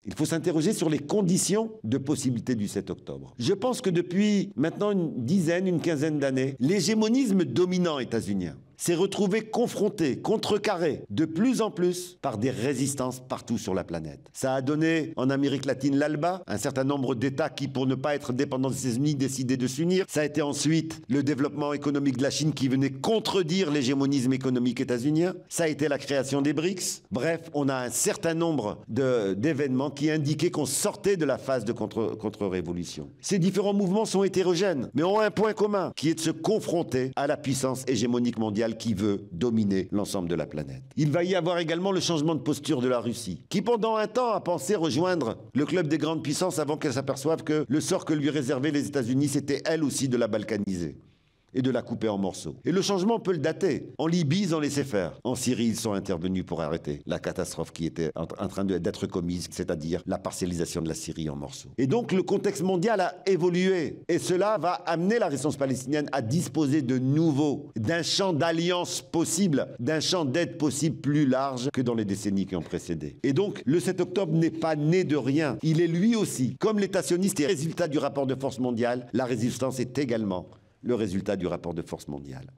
Il faut s'interroger sur les conditions de possibilité du 7 octobre. Je pense que depuis maintenant une quinzaine d'années, l'hégémonisme dominant états-unien s'est retrouvé confronté, contrecarré de plus en plus par des résistances partout sur la planète. Ça a donné en Amérique latine l'ALBA, un certain nombre d'États qui, pour ne pas être dépendants des États-Unis, décidaient de s'unir. Ça a été ensuite le développement économique de la Chine qui venait contredire l'hégémonisme économique états-unien. Ça a été la création des BRICS. Bref, on a un certain nombre d'événements qui indiquaient qu'on sortait de la phase de contre-révolution. Ces différents mouvements sont hétérogènes, mais ont un point commun, qui est de se confronter à la puissance hégémonique mondiale qui veut dominer l'ensemble de la planète. Il va y avoir également le changement de posture de la Russie, qui pendant un temps a pensé rejoindre le club des grandes puissances avant qu'elle s'aperçoive que le sort que lui réservaient les États-Unis, c'était elle aussi de la balkaniser et de la couper en morceaux. Et le changement, on peut le dater. En Libye, ils ont laissé faire. En Syrie, ils sont intervenus pour arrêter la catastrophe qui était en train d'être commise, c'est-à-dire la parcellisation de la Syrie en morceaux. Et donc, le contexte mondial a évolué. Et cela va amener la résistance palestinienne à disposer de nouveau d'un champ d'alliance possible, d'un champ d'aide possible plus large que dans les décennies qui ont précédé. Et donc, le 7 octobre n'est pas né de rien. Il est lui aussi, comme l'État sioniste est résultat du rapport de force mondiale, la résistance est également le résultat du rapport de force mondiale.